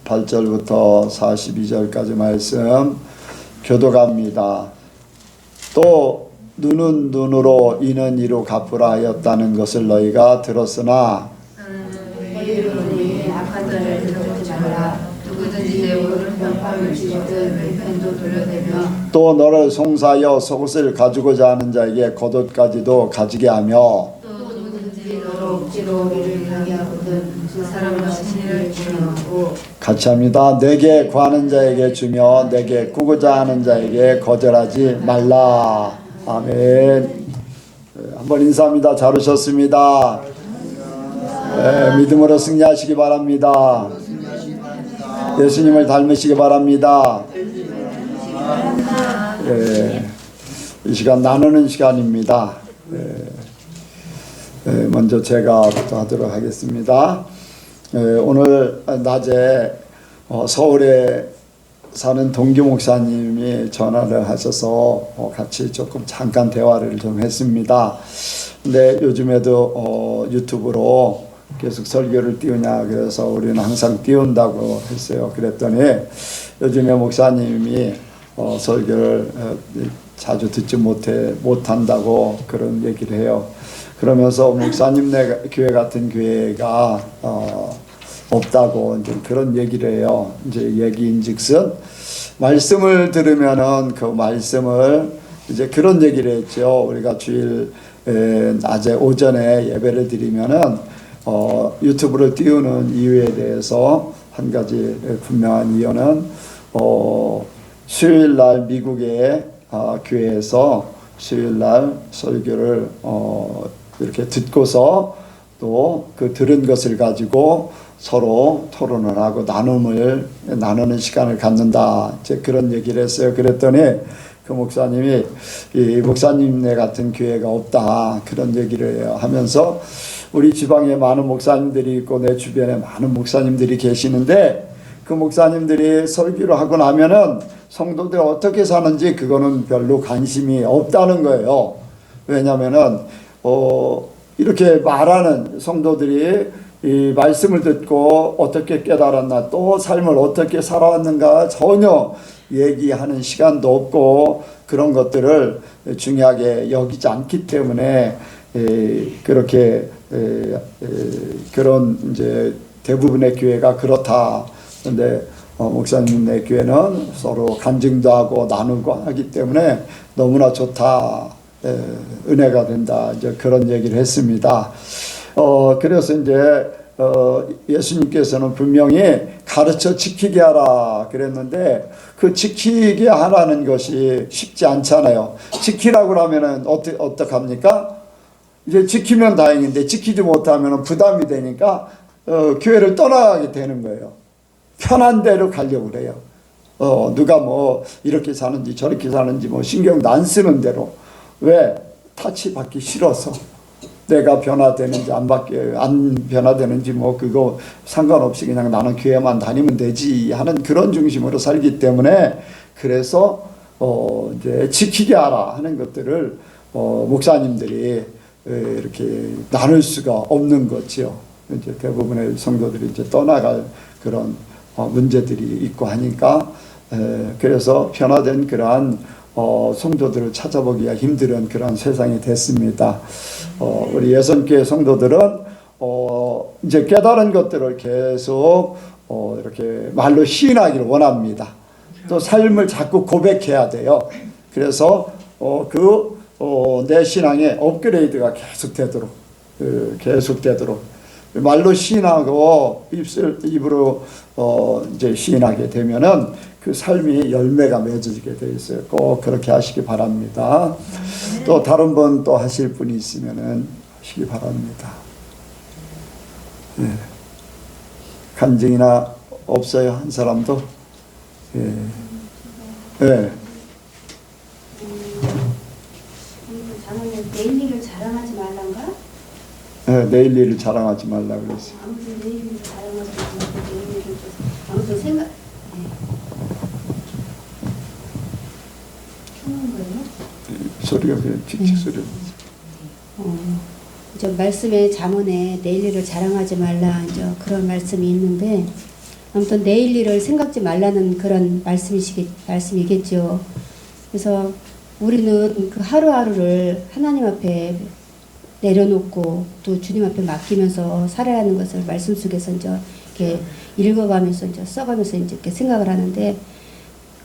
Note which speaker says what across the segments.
Speaker 1: 38절부터 42절까지 말씀 교독합니다. 또 눈은 눈으로 이는 이로 갚으라 하였다는 것을 너희가 들었으나 또 너를 송사하여 속옷을 가지고자 하는 자에게 겉옷까지도 가지게 하며 같이 합니다. 내게 구하는 자에게 주며 내게 구고자 하는 자에게 거절하지 말라. 아멘. 한번 인사합니다. 잘 오셨습니다. 믿음으로 승리하시기 바랍니다. 예수님을 닮으시기 바랍니다. 이 시간 나누는 시간입니다. 먼저 제가 하도록 하겠습니다. 오늘 낮에 서울에 사는 동기 목사님이 전화를 하셔서 같이 조금 잠깐 대화를 좀 했습니다. 근데 요즘에도 유튜브로 계속 설교를 띄우냐 그래서 우리는 항상 띄운다고 했어요. 그랬더니 요즘에 목사님이 설교를 자주 듣지 못한다고 그런 얘기를 해요. 그러면서 목사님네 교회 같은 교회가 없다고 이제 그런 얘기를 해요. 이제 얘기인즉슨 말씀을 들으면은 그 말씀을 이제 그런 얘기를 했죠. 우리가 주일 낮에 오전에 예배를 드리면은 유튜브를 띄우는 이유에 대해서 한 가지 분명한 이유는 수요일 날 미국의 교회에서 수요일 날 설교를 이렇게 듣고서 또 그 들은 것을 가지고 서로 토론을 하고 나누는 시간을 갖는다. 이제 그런 얘기를 했어요. 그랬더니 그 목사님이 이 목사님네 같은 교회가 없다. 그런 얘기를 하면서 우리 지방에 많은 목사님들이 있고 내 주변에 많은 목사님들이 계시는데 그 목사님들이 설교를 하고 나면은 성도들이 어떻게 사는지 그거는 별로 관심이 없다는 거예요. 왜냐면은 이렇게 말하는 성도들이 이 말씀을 듣고 어떻게 깨달았나 또 삶을 어떻게 살아왔는가 전혀 얘기하는 시간도 없고 그런 것들을 중요하게 여기지 않기 때문에 그렇게 그런 이제 대부분의 교회가 그렇다. 근데 목사님네 교회는 서로 간증도 하고 나누고 하기 때문에 너무나 좋다. 은혜가 된다. 이제 그런 얘기를 했습니다. 그래서 이제 예수님께서는 분명히 가르쳐 지키게 하라 그랬는데 그 지키게 하라는 것이 쉽지 않잖아요. 지키라고 하면은 어떡합니까? 이제 지키면 다행인데 지키지 못하면 부담이 되니까 교회를 떠나게 되는 거예요. 편한 대로 가려고 그래요. 누가 뭐 이렇게 사는지 저렇게 사는지 뭐 신경도 안 쓰는 대로. 왜? 타치 받기 싫어서. 내가 변화되는지 안 변화되는지 뭐 그거 상관없이 그냥 나는 교회만 다니면 되지 하는 그런 중심으로 살기 때문에 그래서 이제 지키게 하라 하는 것들을 목사님들이 이렇게 나눌 수가 없는 거지요. 이제 대부분의 성도들이 이제 떠나갈 그런 문제들이 있고 하니까 그래서 변화된 그러한 성도들을 찾아보기가 힘든 그런 세상이 됐습니다. 우리 예선교회 성도들은 이제 깨달은 것들을 계속 이렇게 말로 시인하기를 원합니다. 또 삶을 자꾸 고백해야 돼요. 그래서 내 신앙의 업그레이드가 계속되도록 말로 시인하고 입으로 이제 시인하게 되면은 그 삶이 열매가 맺어지게 되어 있어요. 꼭 그렇게 하시기 바랍니다. 또 다른 분 또 하실 분이 있으면은 하시기 바랍니다. 간증이나 없어요? 한 사람도?
Speaker 2: 내일 일을 자랑하지 말란가?
Speaker 1: 내일 일을 자랑하지 말라 그랬어요.
Speaker 2: 아무튼 내일 일을 자랑하지 말고 내일 일을 아무튼 생각
Speaker 1: 소리가 그냥 칙칙 소리.
Speaker 2: 이제 말씀에 잠언에 내일 일을 자랑하지 말라 이제 그런 말씀이 있는데 아무튼 내일 일을 생각지 말라는 그런 말씀이겠죠. 그래서 우리는 그 하루하루를 하나님 앞에 내려놓고 또 주님 앞에 맡기면서 살아야 하는 것을 말씀 속에서 이제 이렇게 읽어가면서 이제 써가면서 이제 이렇게 생각을 하는데,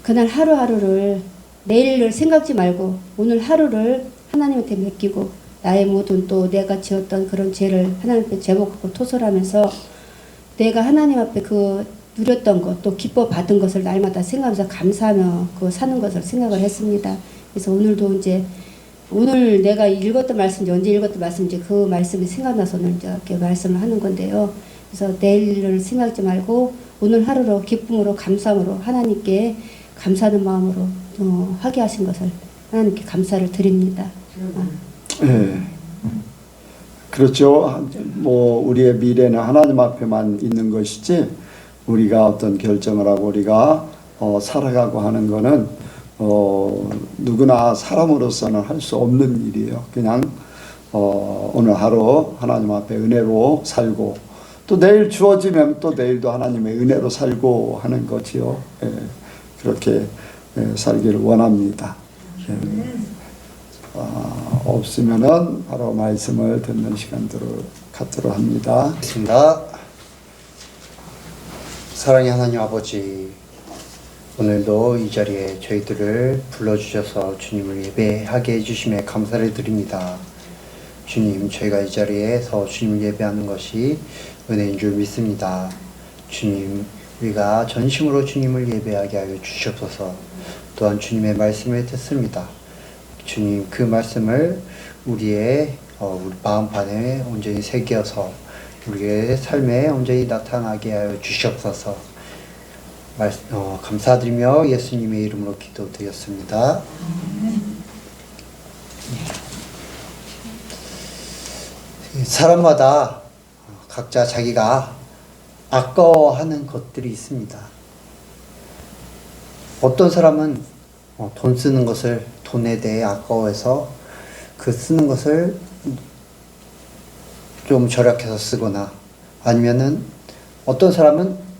Speaker 2: 그날 하루하루를 내일을 생각지 말고 오늘 하루를 하나님한테 맡기고 나의 모든 또 내가 지었던 그런 죄를 하나님 앞에 제목하고 토설하면서 내가 하나님 앞에 그 누렸던 것 또 기뻐 받은 것을 날마다 생각하면서 감사하며 그 사는 것을 생각을 했습니다. 그래서 오늘도 이제 오늘 내가 읽었던 말씀, 언제 읽었던 말씀, 이제 그 말씀이 생각나서 오늘 이제 이렇게 말씀을 하는 건데요. 그래서 내일을 생각지 말고 오늘 하루로 기쁨으로 감사함으로 하나님께 감사하는 마음으로 하게 하신 것을 하나님께 감사를 드립니다.
Speaker 1: 예. 그렇죠. 뭐 우리의 미래는 하나님 앞에만 있는 것이지 우리가 어떤 결정을 하고 우리가 살아가고 하는 거는 누구나 사람으로서는 할 수 없는 일이에요. 그냥 오늘 하루 하나님 앞에 은혜로 살고 또 내일 주어지면 또 내일도 하나님의 은혜로 살고 하는 거지요. 예. 그렇게 살기를 원합니다. 없으면은 바로 말씀을 듣는 시간들을 갖도록 합니다.
Speaker 3: 알겠습니다. 사랑의 하나님 아버지, 오늘도 이 자리에 저희들을 불러주셔서 주님을 예배하게 해주심에 감사를 드립니다. 주님, 저희가 이 자리에서 주님을 예배하는 것이 은혜인 줄 믿습니다. 주님, 우리가 전심으로 주님을 예배하게 하여 주시옵소서. 또한 주님의 말씀을 듣습니다. 주님, 그 말씀을 우리의 우리 마음판에 온전히 새겨서 우리의 삶에 온전히 나타나게 하여 주시옵소서. 감사드리며 예수님의 이름으로 기도드렸습니다. 사람마다 각자 자기가 아까워하는 것들이 있습니다. 어떤 사람은 돈 쓰는 것을, 돈에 대해 아까워해서 그 쓰는 것을 좀 절약해서 쓰거나, 아니면은 어떤 사람은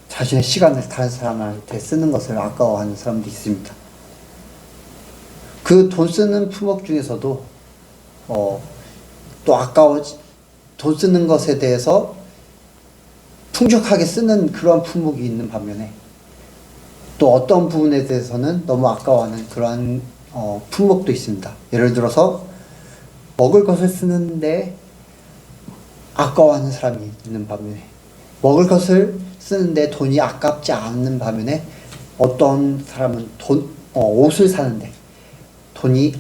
Speaker 3: 자신의 시간을 다른 사람한테 쓰는 것을 아까워하는 사람도 있습니다. 그 돈 쓰는 품목 중에서도 또 돈 쓰는 것에 대해서 풍족하게 쓰는 그런 품목이 있는 반면에 또 어떤 부분에 대해서는 너무 아까워하는 그러한 품목도 있습니다. 예를 들어서 먹을 것을 쓰는데 아까워하는 사람이 있는 반면에, 먹을 것을 쓰는데 돈이 아깝지 않는 반면에 어떤 사람은 옷을 사는데 돈이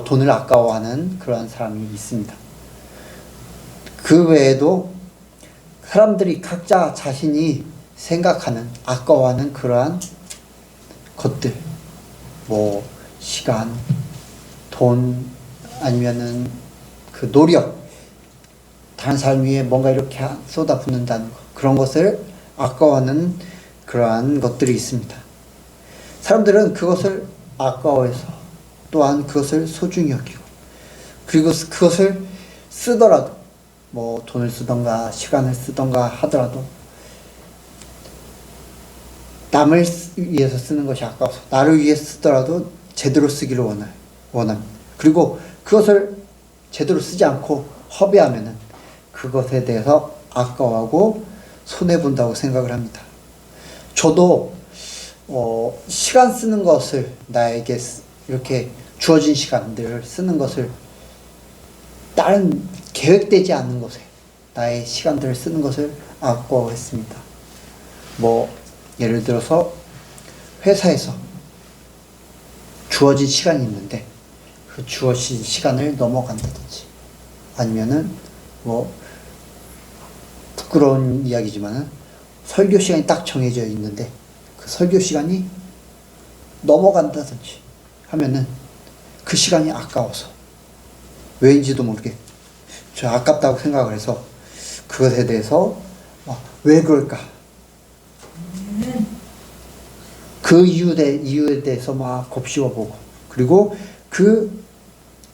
Speaker 3: 돈을 아까워하는 그런 사람이 있습니다. 그 외에도 사람들이 각자 자신이 생각하는, 아까워하는 그러한 것들, 뭐 시간, 돈, 아니면은 그 노력, 다른 사람 위에 뭔가 이렇게 쏟아붓는다는 것, 그런 것을 아까워하는 그러한 것들이 있습니다. 사람들은 그것을 아까워해서 또한 그것을 소중히 여기고, 그리고 그것을 쓰더라도, 뭐 돈을 쓰던가 시간을 쓰던가 하더라도 남을 위해서 쓰는 것이 아까워서 나를 위해 쓰더라도 제대로 쓰기를 원합니다. 그리고 그것을 제대로 쓰지 않고 허비하면은 그것에 대해서 아까워하고 손해본다고 생각을 합니다. 저도 시간 쓰는 것을, 나에게 이렇게 주어진 시간들을 쓰는 것을, 다른 계획되지 않는 것에 나의 시간들을 쓰는 것을 아까워했습니다. 뭐 예를 들어서 회사에서 주어진 시간이 있는데 그 주어진 시간을 넘어간다든지, 아니면은 뭐 부끄러운 이야기지만은 설교 시간이 딱 정해져 있는데 그 설교 시간이 넘어간다든지 하면은 그 시간이 아까워서, 왜인지도 모르게 저 아깝다고 생각을 해서 그것에 대해서 왜 그럴까, 그 이유에 대해서 막 곱씹어보고, 그리고 그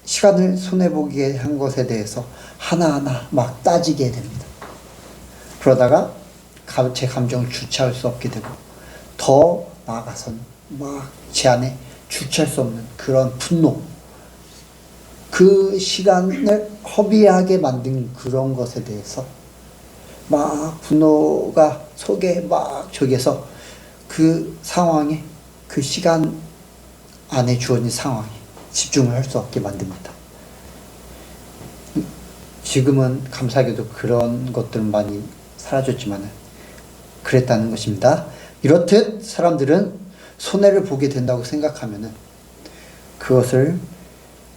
Speaker 3: 시간을 손해보게 한 것에 대해서 하나하나 막 따지게 됩니다. 그러다가 제 감정을 주체할 수 없게 되고, 더 나아가서는 막 제 안에 주체할 수 없는 그런 분노, 그 시간을 허비하게 만든 그런 것에 대해서 막 분노가 속에 막 저기에서 그 상황에, 그 시간 안에 주어진 상황에 집중을 할 수 없게 만듭니다. 지금은 감사하게도 그런 것들은 많이 사라졌지만 그랬다는 것입니다. 이렇듯 사람들은 손해를 보게 된다고 생각하면은 그것을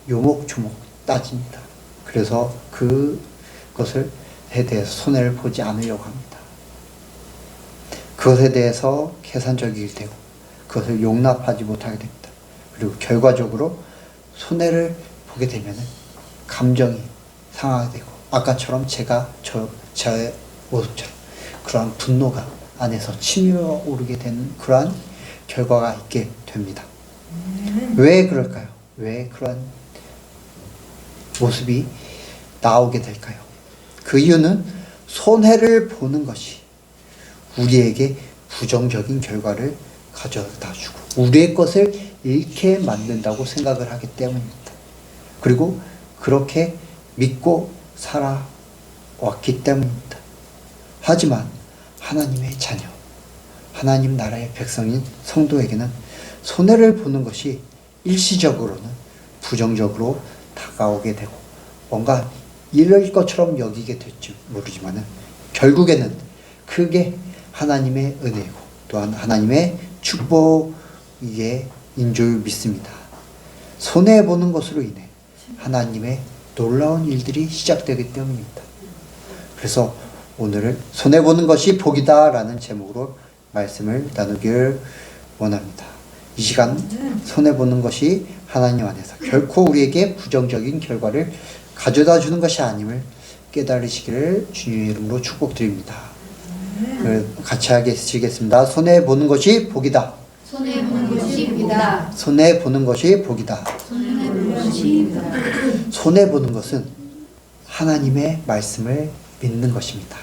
Speaker 3: 요목조목 따집니다. 그래서 그것에 대해서 손해를 보지 않으려고 합니다. 그것에 대해서 계산적이게 되고 그것을 용납하지 못하게 됩니다. 그리고 결과적으로 손해를 보게 되면은 감정이 상하게 되고, 아까처럼 저의 모습처럼 그러한 분노가 안에서 치밀어 오르게 되는 그러한 결과가 있게 됩니다. 왜 그럴까요? 왜 그런 모습이 나오게 될까요? 그 이유는 손해를 보는 것이 우리에게 부정적인 결과를 가져다 주고 우리의 것을 잃게 만든다고 생각을 하기 때문입니다. 그리고 그렇게 믿고 살아왔기 때문입니다. 하지만 하나님의 자녀, 하나님 나라의 백성인 성도에게는 손해를 보는 것이 일시적으로는 부정적으로 다가오게 되고 뭔가 잃을 것처럼 여기게 될지 모르지만 결국에는 그게 하나님의 은혜고 또한 하나님의 축복의 인 줄 믿습니다. 손해보는 것으로 인해 하나님의 놀라운 일들이 시작되기 때문입니다. 그래서 오늘은 손해보는 것이 복이다 라는 제목으로 말씀을 나누기를 원합니다. 이 시간 손해보는 것이 하나님 안에서 결코 우리에게 부정적인 결과를 가져다 주는 것이 아님을 깨달으시기를 주님의 이름으로 축복드립니다. 같이 하겠습니다. 손해보는 것이 복이다.
Speaker 2: 손해보는 것이 복이다.
Speaker 3: 손해보는 것이 복이다.
Speaker 2: 손해보는 것이 복이다.
Speaker 3: 손해보는 것은 하나님의 말씀을 믿는 것입니다.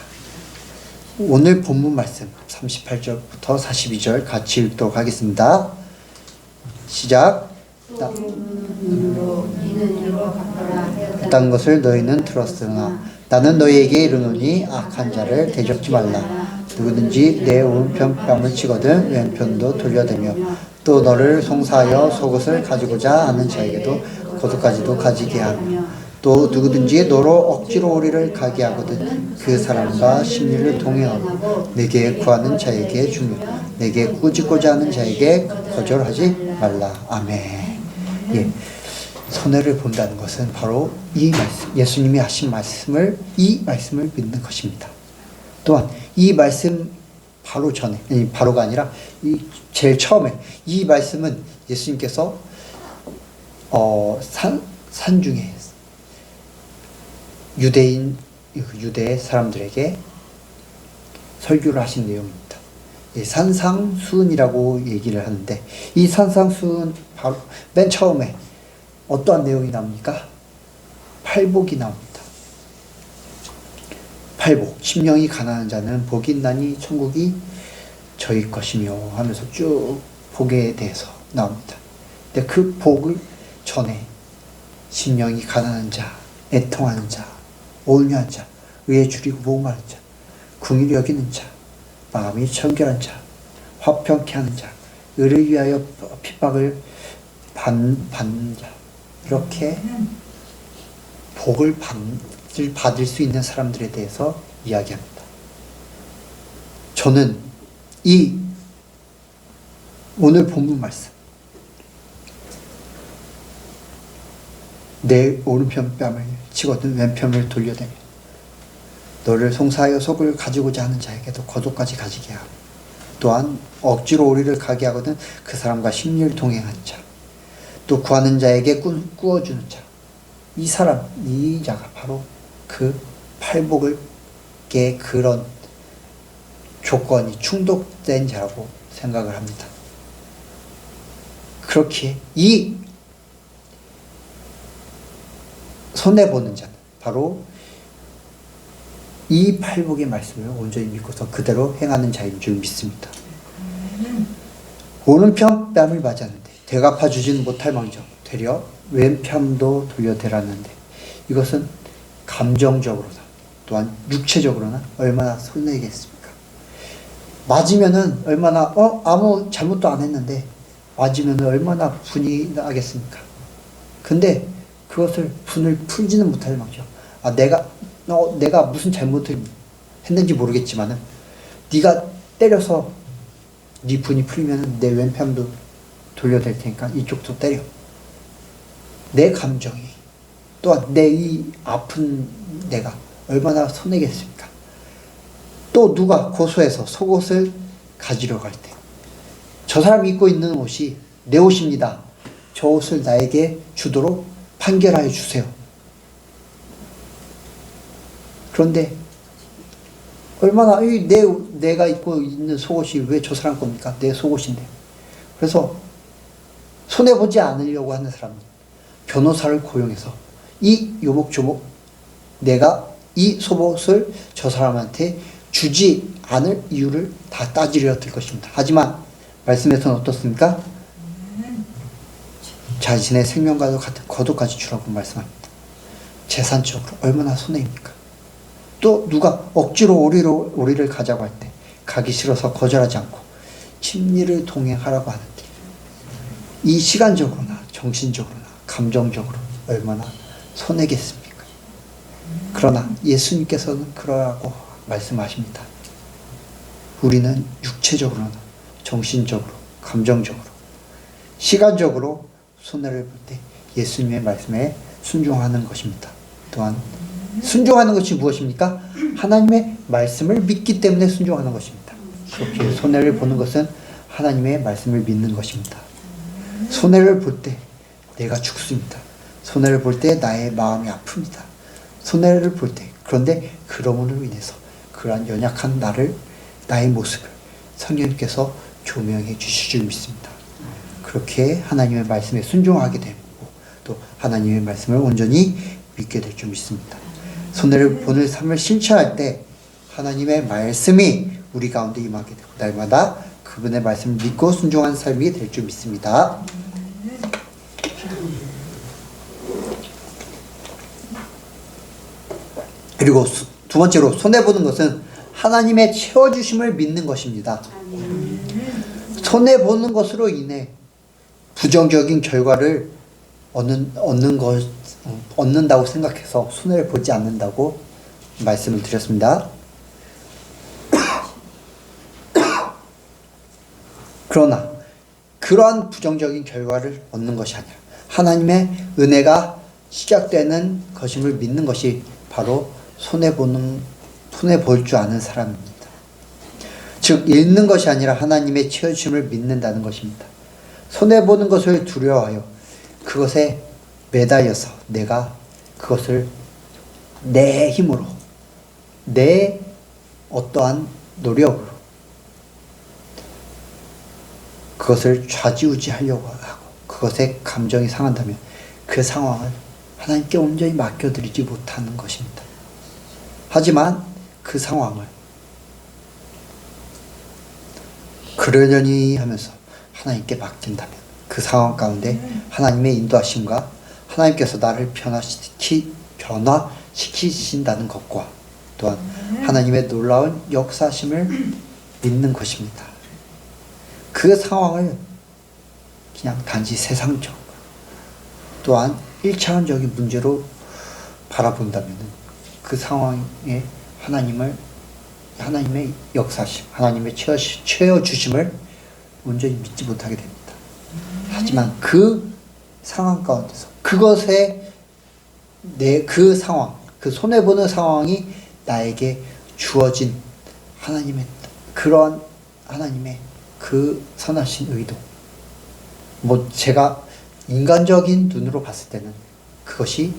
Speaker 3: 오늘 본문 말씀 38절부터 42절 같이 읽도록 하겠습니다. 시작. 딴 것을 너희는 들었으나 나는 너희에게 이르노니 악한 자를 대적지 말라. 누구든지 내 오른편 뺨을 치거든 왼편도 돌려대며 또 너를 송사하여 속옷을 가지고자 하는 자에게도 겉옷까지도 가지게 하며 또 누구든지 너로 억지로 오리를 가게 하거든 그 사람과 심리를 동행하고 내게 구하는 자에게 주며 내게 꾸짖고자 하는 자에게 거절하지 말라. 아멘. 예. 손해를 본다는 것은 바로 이 말씀, 예수님이 하신 말씀을, 이 말씀을 믿는 것입니다. 또한 이 말씀 바로 전에, 바로가 아니라 제일 처음에 이 말씀은 예수님께서 산 중에 유대 사람들에게 설교를 하신 내용입니다. 산상수훈이라고 얘기를 하는데 이 산상수훈 바로 맨 처음에 어떠한 내용이 나옵니까? 팔복이 나옵니다. 팔복, 심령이 가난한 자는 복이 있나니 천국이 저희 것이며 하면서 쭉 복에 대해서 나옵니다. 근데 그 복을 전에 심령이 가난한 자, 애통하는 자, 온유한 자, 의에 줄이고 목마른 자, 긍휼히 여기는 자, 마음이 청결한 자, 화평케 하는 자, 의를 위하여 핍박을 받는 자, 이렇게 복을 받을 수 있는 사람들에 대해서 이야기합니다. 저는 이 오늘 본문 말씀, 내 오른편 뺨을 치거든 왼편을 돌려대며 너를 송사하여 속을 가지고자 하는 자에게도 겉옷까지 가지게 하고 또한 억지로 오리를 가게 하거든 그 사람과 심리를 동행한 자, 또 구하는 자에게 꾸어주는 자, 이 사람, 이 자가 바로 그 팔복의 그런 조건이 충족된 자라고 생각을 합니다. 그렇기에 이 손해보는 자는 바로 이 팔복의 말씀을 온전히 믿고서 그대로 행하는 자인 줄 믿습니다. 오른편 뺨을 맞았는데 대갚아 주지는 못할 망정 되려 왼편도 돌려대랐는데 이것은 감정적으로나 또한 육체적으로나 얼마나 손해겠습니까? 맞으면은 얼마나 아무 잘못도 안 했는데 맞으면은 얼마나 분이 나겠습니까? 근데 그것을 분을 풀지는 못할 망정 내가 무슨 잘못을 했는지 모르겠지만은 네가 때려서 네 분이 풀리면은 내 왼편도 돌려댈 테니까 이쪽도 때려. 내 감정이 또한 내 이 아픈 내가 얼마나 손해겠습니까? 또 누가 고소해서 속옷을 가지러 갈 때 저 사람이 입고 있는 옷이 내 옷입니다. 저 옷을 나에게 주도록 판결하여 주세요. 그런데 얼마나 내가 입고 있는 속옷이 왜 저 사람 겁니까? 내 속옷인데. 그래서 손해보지 않으려고 하는 사람은 변호사를 고용해서 이 요목조목 내가 이 속옷을 저 사람한테 주지 않을 이유를 다 따지려 들 것입니다. 하지만 말씀에서는 어떻습니까? 자신의 생명과도 같은 거독까지 주라고 말씀합니다. 재산적으로 얼마나 손해입니까? 또 누가 억지로 오리를 가자고 할 때 가기 싫어서 거절하지 않고 친리를 동행하라고 하는데 이 시간적으로나 정신적으로나 감정적으로 얼마나 손해겠습니까? 그러나 예수님께서는 그러라고 말씀하십니다. 우리는 육체적으로나 정신적으로 감정적으로 시간적으로 손해를 볼 때 예수님의 말씀에 순종하는 것입니다. 또한 순종하는 것이 무엇입니까? 하나님의 말씀을 믿기 때문에 순종하는 것입니다. 그렇게 손해를 보는 것은 하나님의 말씀을 믿는 것입니다. 손해를 볼 때 내가 죽습니다. 손해를 볼 때 나의 마음이 아픕니다. 손해를 볼 때 그런데 그러므로 인해서 그러한 연약한 나의 모습을 성령님께서 조명해 주실 줄 믿습니다. 그렇게 하나님의 말씀에 순종하게 되고 또 하나님의 말씀을 온전히 믿게 될 줄 믿습니다. 손해를 보는 삶을 실천할 때 하나님의 말씀이 우리 가운데 임하게 되고 날마다 그분의 말씀을 믿고 순종하는 삶이 될 줄 믿습니다. 그리고 두 번째로 손해보는 것은 하나님의 채워주심을 믿는 것입니다. 손해보는 것으로 인해 부정적인 결과를 얻는다고 생각해서 손해를 보지 않는다고 말씀을 드렸습니다. 그러나 그러한 부정적인 결과를 얻는 것이 아니라 하나님의 은혜가 시작되는 것임을 믿는 것이 바로 손해볼 줄 아는 사람입니다. 즉 잃는 것이 아니라 하나님의 채워주심을 믿는다는 것입니다. 손해보는 것을 두려워하여 그것에 매달려서 내가 그것을 내 힘으로 내 어떠한 노력으로 그것을 좌지우지하려고 하고 그것에 감정이 상한다면 그 상황을 하나님께 온전히 맡겨드리지 못하는 것입니다. 하지만 그 상황을 그러려니 하면서 하나님께 맡긴다면 그 상황 가운데 하나님의 인도하심과 하나님께서 나를 변화시키신다는 것과 또한 하나님의 놀라운 역사심을 믿는 것입니다. 그 상황을 그냥 단지 세상적 또한 1차원적인 문제로 바라본다면 그 상황에 하나님의 역사심, 하나님의 채워주심을 온전히 믿지 못하게 됩니다. 하지만 그 상황 가운데서 그것에 그 상황, 그 손해보는 상황이 나에게 주어진 그러한 하나님의 그 선하신 의도, 제가 인간적인 눈으로 봤을 때는 그것이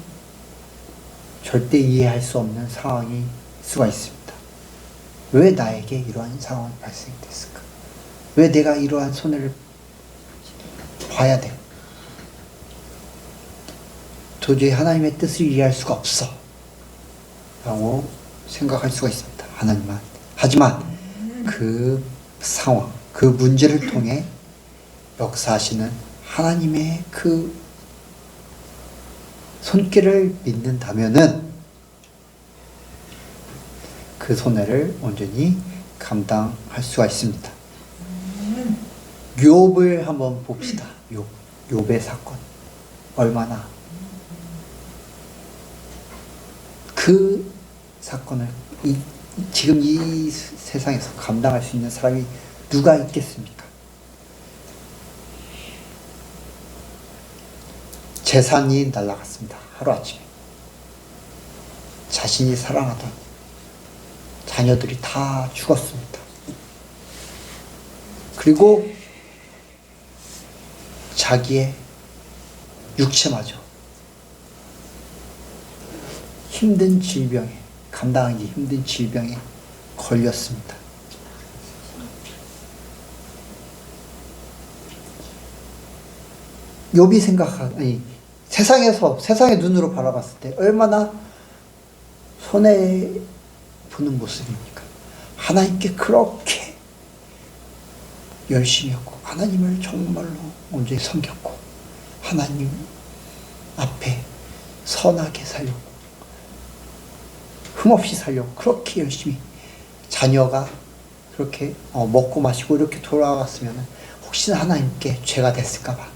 Speaker 3: 절대 이해할 수 없는 상황일 수가 있습니다. 왜 나에게 이러한 상황이 발생됐을까? 왜 내가 이러한 손해를 봐야 돼? 도저히 하나님의 뜻을 이해할 수가 없어 라고 생각할 수가 있습니다. 하나님은. 하지만 그 상황, 그 문제를 통해 역사하시는 하나님의 그 손길을 믿는다면은 그 손해를 온전히 감당할 수가 있습니다. 욥을 한번 봅시다. 욥의 사건. 얼마나 그 사건을 지금 이 세상에서 감당할 수 있는 사람이 누가 있겠습니까? 재산이 날아갔습니다. 하루아침에. 자신이 사랑하던 자녀들이 다 죽었습니다. 그리고 자기의 육체마저 힘든 질병에, 감당하기 힘든 질병에 걸렸습니다. 욥이 세상의 눈으로 바라봤을 때 얼마나 손해 보는 모습입니까? 하나님께 그렇게 열심히 했고 하나님을 정말로 온전히 섬겼고 하나님 앞에 선하게 살려고 흠없이 살려고 그렇게 열심히 자녀가 그렇게 먹고 마시고 이렇게 돌아갔으면 혹시나 하나님께 죄가 됐을까봐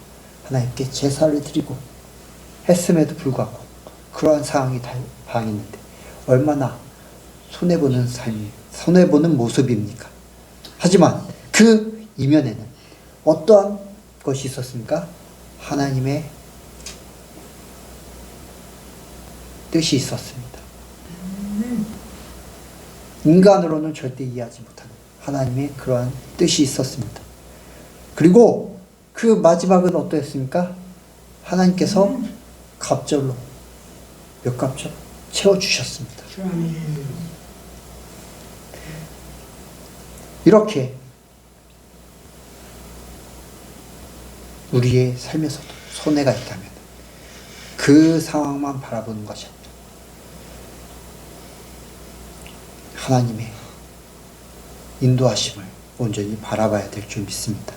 Speaker 3: 하나님께 제사를 드리고 했음에도 불구하고 그러한 상황이 당했는데 얼마나 손해보는 삶이 손해보는 모습입니까? 하지만 그 이면에는 어떠한 것이 있었습니까? 하나님의 뜻이 있었습니다. 인간으로는 절대 이해하지 못하는 하나님의 그러한 뜻이 있었습니다. 그리고 그 마지막은 어떠했습니까? 하나님께서 갑절로 몇 갑절 채워주셨습니다. 이렇게 우리의 삶에서도 손해가 있다면 그 상황만 바라보는 것이 아니라 하나님의 인도하심을 온전히 바라봐야 될 줄 믿습니다.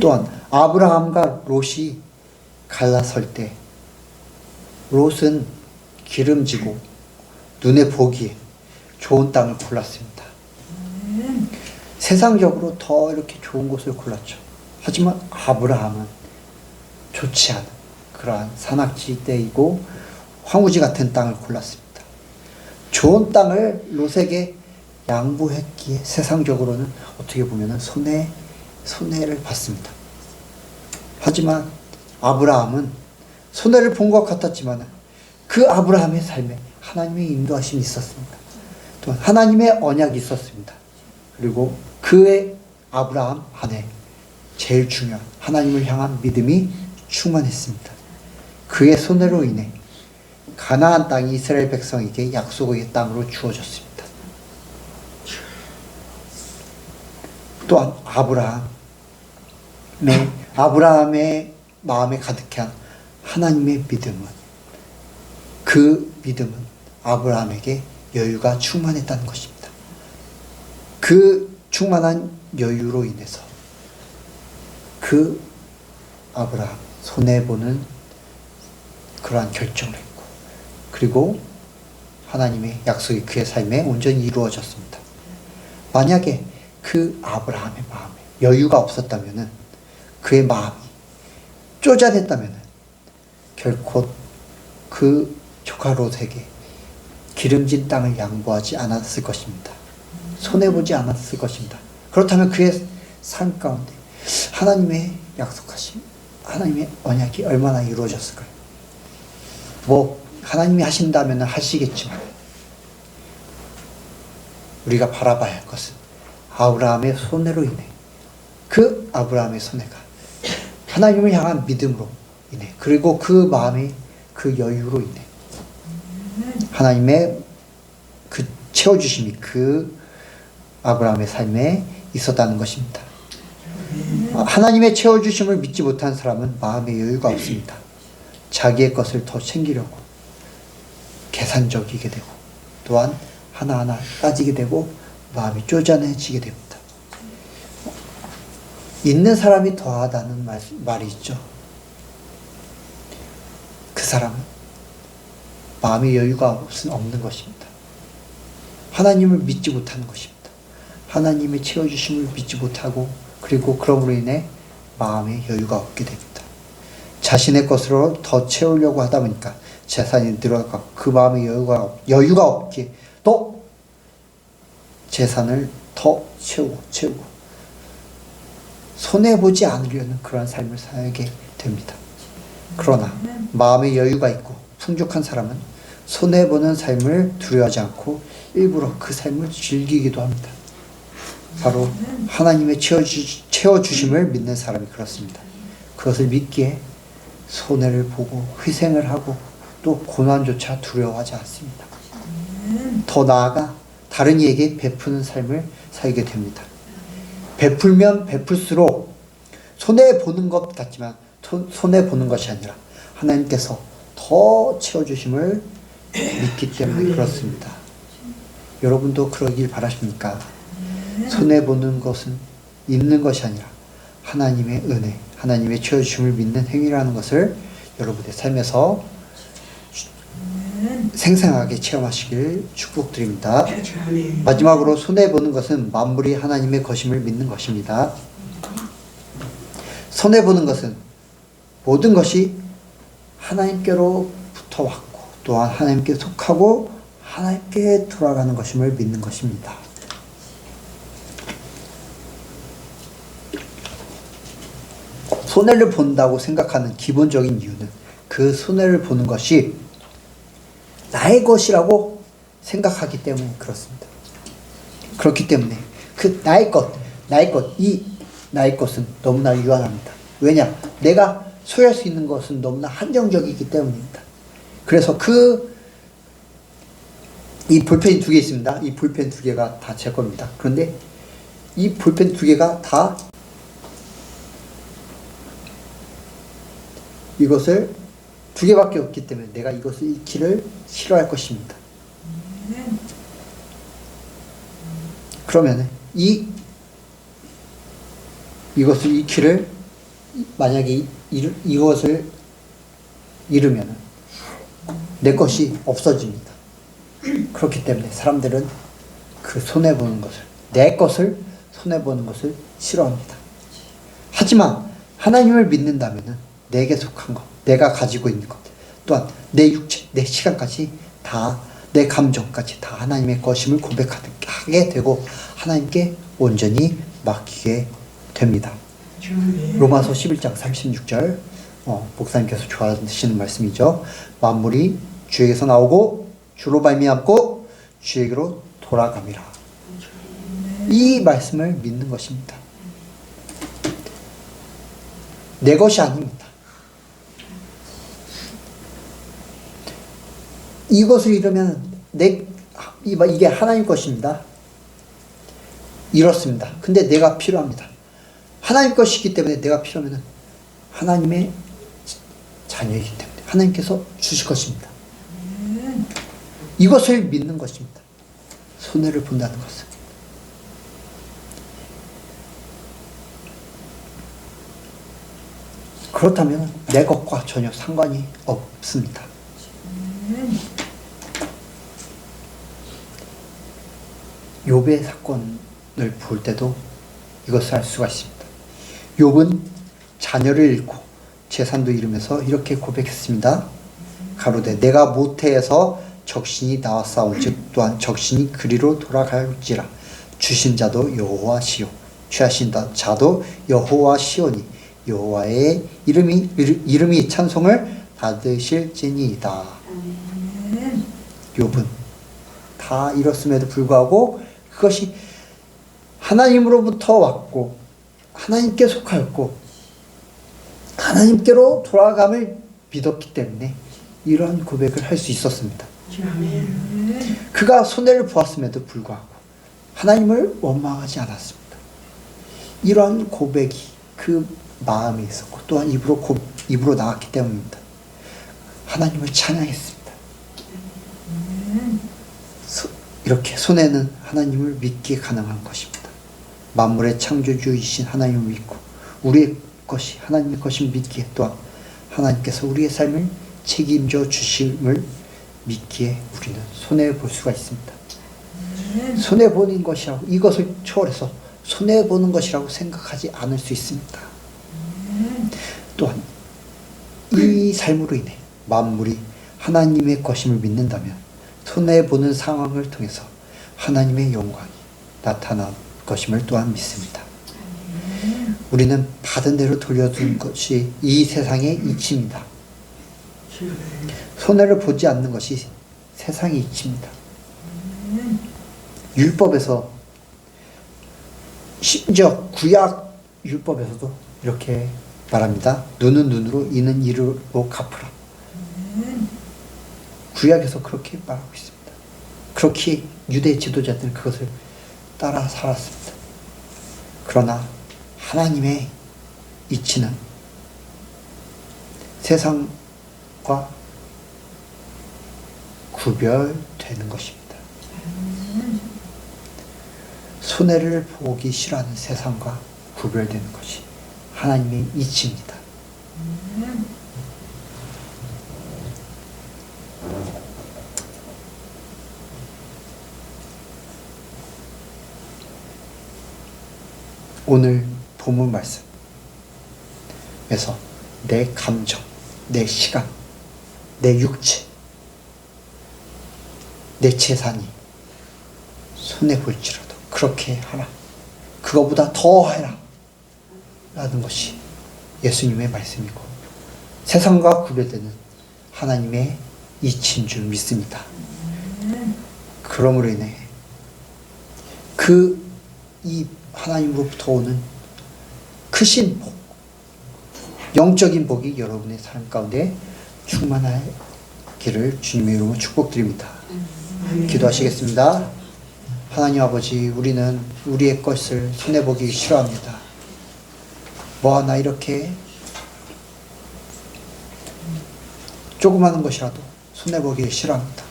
Speaker 3: 또한 아브라함과 롯이 갈라설 때 롯은 기름지고 눈에 보기에 좋은 땅을 골랐습니다. 세상적으로 더 이렇게 좋은 곳을 골랐죠. 하지만 아브라함은 좋지 않은 그러한 산악지대이고 황무지 같은 땅을 골랐습니다. 좋은 땅을 롯에게 양보했기에 세상적으로는 어떻게 보면 손해를 봤습니다. 하지만 아브라함은 손해를 본 것 같았지만 그 아브라함의 삶에 하나님의 인도하심이 있었습니다. 또 하나님의 언약이 있었습니다. 그리고 그의 아브라함 안에 제일 중요한 하나님을 향한 믿음이 충만했습니다. 그의 손해로 인해 가나안 땅이 이스라엘 백성에게 약속의 땅으로 주어졌습니다. 또한 아브라함의 마음에 가득한 하나님의 믿음은 그 믿음은 아브라함에게 여유가 충만했다는 것입니다. 그 충만한 여유로 인해서 그 아브라함 손해보는 그러한 결정을 했고 그리고 하나님의 약속이 그의 삶에 온전히 이루어졌습니다. 만약에 그 아브라함의 마음에 여유가 없었다면 그의 마음이 쪼잔했다면 결코 그 조카 롯에게 기름진 땅을 양보하지 않았을 것입니다. 손해보지 않았을 것입니다. 그렇다면 그의 삶 가운데 하나님의 약속하심, 하나님의 언약이 얼마나 이루어졌을까요? 하나님이 하신다면 하시겠지만 우리가 바라봐야 할 것은 아브라함의 손해로 인해 그 아브라함의 손해가 하나님을 향한 믿음으로 인해 그리고 그 마음의 그 여유로 인해 하나님의 그 채워주심이 그 아브라함의 삶에 있었다는 것입니다. 하나님의 채워주심을 믿지 못한 사람은 마음의 여유가 없습니다. 자기의 것을 더 챙기려고 계산적이게 되고 또한 하나하나 따지게 되고 마음이 쪼잔해지게 됩니다. 있는 사람이 더하다는 말이 있죠. 그 사람은 마음의 여유가 없는 것입니다. 하나님을 믿지 못하는 것입니다. 하나님의 채워주심을 믿지 못하고 그리고 그러므로 인해 마음의 여유가 없게 됩니다. 자신의 것으로 더 채우려고 하다 보니까 재산이 늘어가고 그 마음의 여유가 없기에 또 재산을 더 채우고 손해보지 않으려는 그러한 삶을 살게 됩니다. 그러나 마음의 여유가 있고 풍족한 사람은 손해보는 삶을 두려워하지 않고 일부러 그 삶을 즐기기도 합니다. 바로 하나님의 채워주심을 믿는 사람이 그렇습니다. 그것을 믿기에 손해를 보고 희생을 하고 또 고난조차 두려워하지 않습니다. 더 나아가 다른 이에게 베푸는 삶을 살게 됩니다. 베풀면 베풀수록 손해보는 것 같지만 손해보는 것이 아니라 하나님께서 더 채워주심을 믿기 때문에 그렇습니다. 여러분도 그러길 바라십니까? 손해보는 것은 있는 것이 아니라 하나님의 은혜, 하나님의 채워주심을 믿는 행위라는 것을 여러분의 삶에서 생생하게 체험하시길 축복드립니다. 마지막으로 손해보는 것은 만물이 하나님의 것임을 믿는 것입니다. 손해보는 것은 모든 것이 하나님께로부터 왔고 또한 하나님께 속하고 하나님께 돌아가는 것임을 믿는 것입니다. 손해를 본다고 생각하는 기본적인 이유는 그 손해를 보는 것이 나의 것이라고 생각하기 때문에 그렇습니다. 그렇기 때문에 그 나의 것은 너무나 유한합니다. 왜냐? 내가 소유할 수 있는 것은 너무나 한정적이기 때문입니다. 그래서 이 볼펜이 2개 있습니다. 이 볼펜 2개가 다 제 겁니다. 그런데 이 볼펜 2개가 다 이것을 2개밖에 없기 때문에 내가 이것을 잃기를 싫어할 것입니다. 그러면 이것을 잃기를 만약에 이것을 잃으면 내 것이 없어집니다. 그렇기 때문에 사람들은 그 손해보는 것을 내 것을 손해보는 것을 싫어합니다. 하지만 하나님을 믿는다면 내게 속한 것, 내가 가지고 있는 것, 또한 내 육체, 내 시간까지 다, 내 감정까지 다 하나님의 것임을 고백하게 되고 하나님께 온전히 맡기게 됩니다. 로마서 11장 36절 목사님께서 좋아하시는 말씀이죠. 만물이 주에게서 나오고 주로 말미암고 주에게로 돌아감이라. 이 말씀을 믿는 것입니다. 내 것이 아닙니다. 이것을 잃으면 이게 하나님 것입니다. 잃었습니다. 근데 내가 필요합니다. 하나님 것이기 때문에 내가 필요하면 하나님의 자녀이기 때문에 하나님께서 주실 것입니다. 이것을 믿는 것입니다. 손해를 본다는 것은. 그렇다면 내 것과 전혀 상관이 없습니다. 욥의 사건을 볼 때도 이것을 알 수가 있습니다. 욥은 자녀를 잃고 재산도 잃으면서 이렇게 고백했습니다. 가로되 내가 모태에서 적신이 나왔사온즉 또한 적신이 그리로 돌아갈지라. 주신 자도 여호와시요 취하신 자도 여호와시오니 여호와의 이름이 찬송을 받으실지니이다. 욥은 다 잃었음에도 불구하고 그것이 하나님으로부터 왔고 하나님께 속하였고 하나님께로 돌아감을 믿었기 때문에 이러한 고백을 할 수 있었습니다. 그가 손해를 보았음에도 불구하고 하나님을 원망하지 않았습니다. 이러한 고백이 그 마음에 있었고 또한 입으로 나왔기 때문입니다. 하나님을 찬양했습니다. 이렇게 손해는 하나님을 믿기에 가능한 것입니다. 만물의 창조주이신 하나님을 믿고 우리의 것이 하나님의 것임을 믿기에 또한 하나님께서 우리의 삶을 책임져 주심을 믿기에 우리는 손해볼 수가 있습니다. 손해보는 것이라고, 이것을 초월해서 손해보는 것이라고 생각하지 않을 수 있습니다. 또한 이 삶으로 인해 만물이 하나님의 것임을 믿는다면 손해보는 상황을 통해서 하나님의 영광이 나타날 것임을 또한 믿습니다. 우리는 받은 대로 돌려준 것이 이 세상의 이치입니다. 손해를 보지 않는 것이 세상의 이치입니다. 율법에서, 심지어 구약 율법에서도 이렇게 말합니다. 눈은 눈으로 이는 이로 갚으라. 구약에서 그렇게 말하고 있습니다. 그렇게 유대 지도자들은 그것을 따라 살았습니다. 그러나 하나님의 이치는 세상과 구별되는 것입니다. 손해를 보기 싫어하는 세상과 구별되는 것이 하나님의 이치입니다. 오늘 본문 말씀에서 내 감정, 내 시간, 내 육체, 내 재산이 손해볼지라도 그렇게 하라. 그거보다 더 해라. 라는 것이 예수님의 말씀이고 세상과 구별되는 하나님의 이치인 줄 믿습니다. 그러므로 인해 이 하나님으로부터 오는 크신 복, 영적인 복이 여러분의 삶 가운데 충만하기를 주님의 이름으로 축복드립니다. 기도하시겠습니다. 하나님 아버지, 우리는 우리의 것을 손해보기 싫어합니다. 뭐 하나 이렇게 조그마한 것이라도 손해보기 싫어합니다.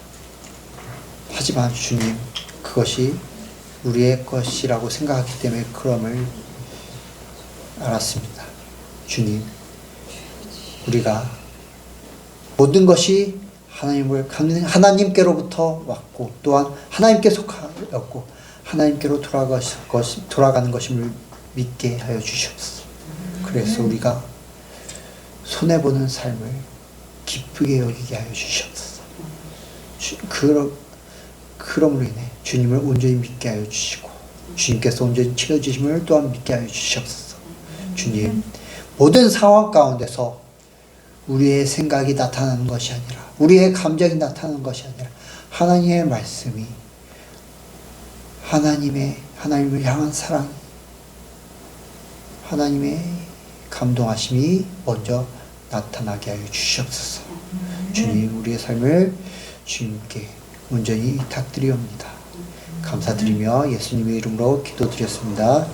Speaker 3: 하지만 주님, 그것이 우리의 것이라고 생각하기 때문에 그럼을 알았습니다. 주님, 우리가 모든 것이 하나님께로부터 왔고 또한 하나님께 속하였고 하나님께로 돌아가는 것임을 믿게 하여 주시옵소서. 그래서 우리가 손해보는 삶을 기쁘게 여기게 하여 주시옵소서. 그러므로 인해 주님을 온전히 믿게 하여 주시고 주님께서 온전히 채워주심을 또한 믿게 하여 주시옵소서. 주님, 모든 상황 가운데서 우리의 생각이 나타나는 것이 아니라 우리의 감정이 나타나는 것이 아니라 하나님의 말씀이 하나님을 향한 사랑, 하나님의 감동하심이 먼저 나타나게 하여 주시옵소서. 주님, 우리의 삶을 주님께 온전히 부탁드리옵니다. 감사드리며 예수님의 이름으로 기도드렸습니다.